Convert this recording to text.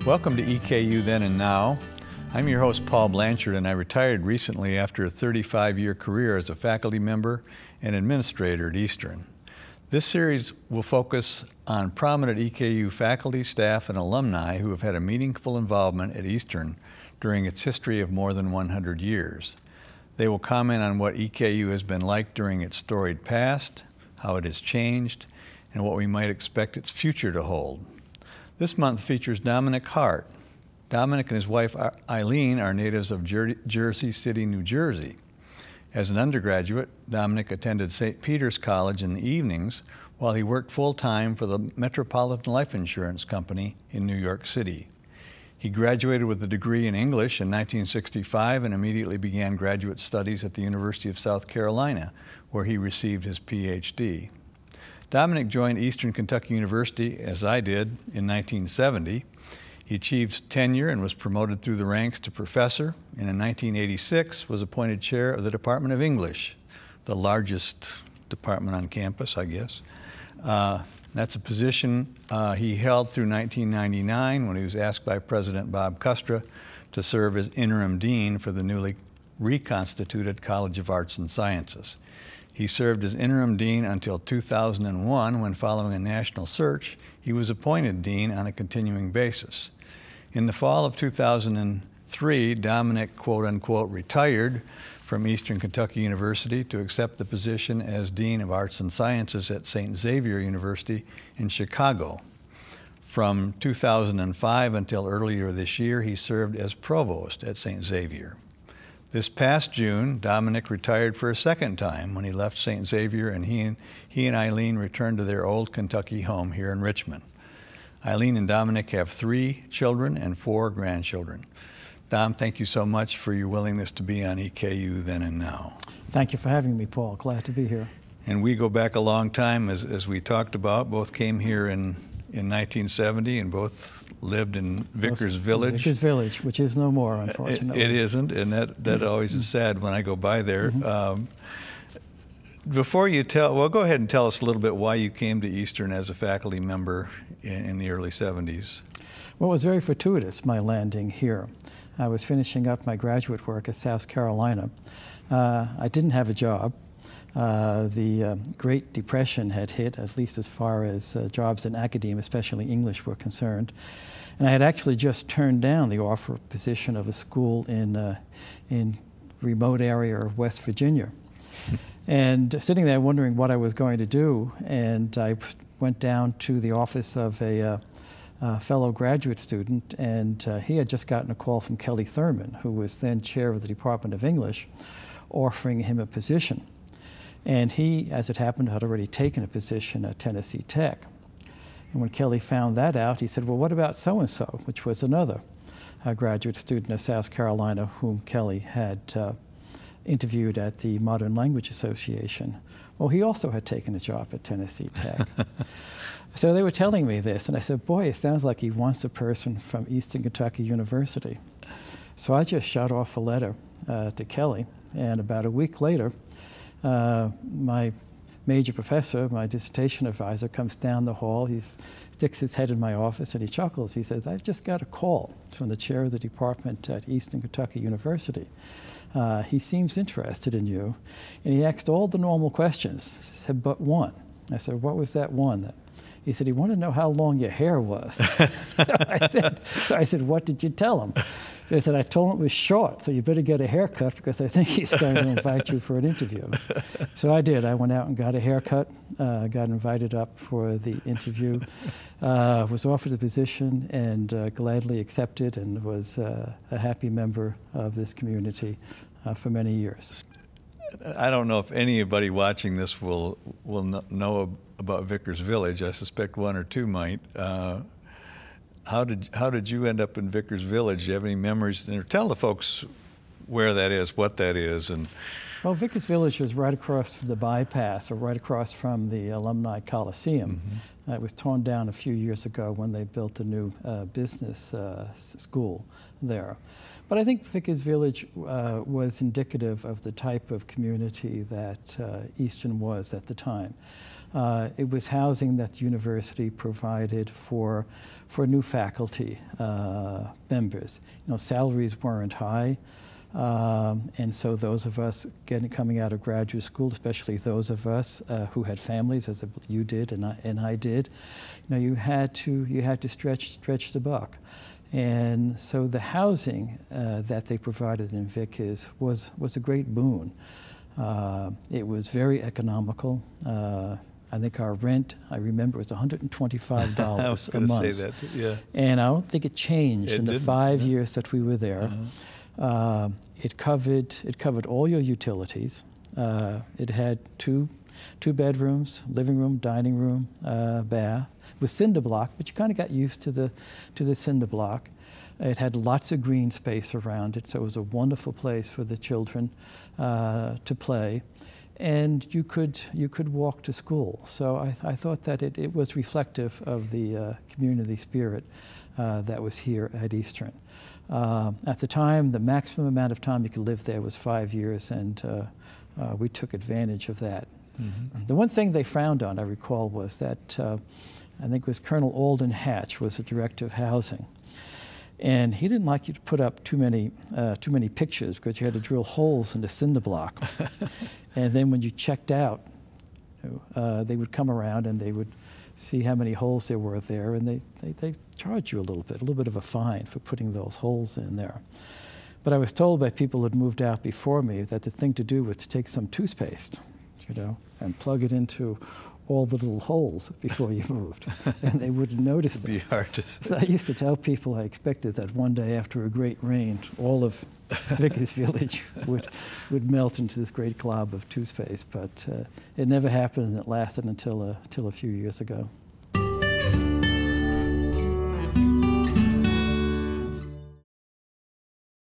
Welcome to EKU Then and Now. I'm your host, Paul Blanchard, and I retired recently after a 35-year career as a faculty member and administrator at Eastern. This series will focus on prominent EKU faculty, staff, and alumni who have had a meaningful involvement at Eastern during its history of more than 100 years. They will comment on what EKU has been like during its storied past, how it has changed, and what we might expect its future to hold. This month features Dominick Hart. Dominick and his wife Eileen are natives of Jersey City, New Jersey. As an undergraduate, Dominick attended St. Peter's College in the evenings while he worked full-time for the Metropolitan Life Insurance Company in New York City. He graduated with a degree in English in 1965 and immediately began graduate studies at the University of South Carolina, where he received his PhD. Dominick joined Eastern Kentucky University, as I did, in 1970. He achieved tenure and was promoted through the ranks to professor, and in 1986 was appointed chair of the Department of English, the largest department on campus, I guess. That's a position he held through 1999 when he was asked by President Bob Custra to serve as interim dean for the newly reconstituted College of Arts and Sciences. He served as interim dean until 2001 when, following a national search, he was appointed dean on a continuing basis. In the fall of 2003, Dominick, quote-unquote, retired from Eastern Kentucky University to accept the position as Dean of Arts and Sciences at St. Xavier University in Chicago. From 2005 until earlier this year, he served as provost at St. Xavier. This past June, Dominick retired for a second time when he left St. Xavier, and he and Eileen returned to their old Kentucky home here in Richmond. Eileen and Dominick have 3 children and 4 grandchildren. Dom, thank you so much for your willingness to be on EKU Then and Now. Thank you for having me, Paul. Glad to be here. And we go back a long time, as we talked about. Both came here in 1970 and both lived in Vickers Village. Vickers Village, which is no more, unfortunately. It isn't, and that always is sad when I go by there. Before you well, go ahead and tell us a little bit why you came to Eastern as a faculty member in the early 70s. Well, it was very fortuitous, my landing here. I was finishing up my graduate work at South Carolina. I didn't have a job. The Great Depression had hit, at least as far as jobs in academia, especially English, were concerned. And I had actually just turned down the offer position of a school in remote area of West Virginia. And sitting there wondering what I was going to do, and I went down to the office of a fellow graduate student, and he had just gotten a call from Kelly Thurman, who was then chair of the Department of English, offering him a position. And he, as it happened, had already taken a position at Tennessee Tech. And when Kelly found that out, he said, well, what about so-and-so, which was another graduate student at South Carolina whom Kelly had interviewed at the Modern Language Association. Well, he also had taken a job at Tennessee Tech. So they were telling me this, and I said, boy, it sounds like he wants a person from Eastern Kentucky University. So I just shot off a letter to Kelly, and about a week later, my major professor, my dissertation advisor, comes down the hall. He sticks his head in my office and he chuckles. He says, I've just got a call from the chair of the department at Eastern Kentucky University. He seems interested in you. And he asked all the normal questions, said, but one. I said, what was that one? He said, he wanted to know how long your hair was. So I said, what did you tell him? So I said, I told him it was short, so you better get a haircut because I think he's going to invite you for an interview. So I did. I went out and got a haircut, got invited up for the interview, was offered the position and gladly accepted, and was a happy member of this community for many years. I don't know if anybody watching this will know about Vickers Village. I suspect one or two might. How did you end up in Vickers Village? Do you have any memories? Tell the folks where that is, what that is, and. Well, Vickers Village is right across from the bypass, or right across from the Alumni Coliseum. It was torn down a few years ago when they built a new business school there. But I think Vickers Village was indicative of the type of community that Eastern was at the time. It was housing that the university provided for new faculty members. You know, salaries weren't high, and so those of us coming out of graduate school, especially those of us who had families, as you did and I did, you know, you had to stretch the buck. And so the housing that they provided in Vickers was a great boon. It was very economical. I think our rent, I remember, was $125 I was a month. Say that, yeah. And I don't think it changed in the 5 years that we were there. It covered all your utilities. It had two bedrooms, living room, dining room, bath. It was cinder block, but you kind of got used to the cinder block. It had lots of green space around it, so it was a wonderful place for the children to play. And you could walk to school. So I thought that it was reflective of the community spirit that was here at Eastern. At the time, the maximum amount of time you could live there was 5 years, and we took advantage of that. Mm-hmm. The one thing they frowned on, I recall, was that I think it was Colonel Alden Hatch was the director of housing. And he didn't like you to put up too many pictures because you had to drill holes in the cinder block. And then when you checked out, they would come around and they would see how many holes there were there, and they charged you a little bit of a fine for putting those holes in there. But I was told by people who had moved out before me that the thing to do was to take some toothpaste, you know, and plug it into all the little holes before you moved, and they wouldn't notice them. It'd be hard to So I used to tell people I expected that one day after a great rain, all of Vickers Village would melt into this great glob of toothpaste, but it never happened, and it lasted until a few years ago.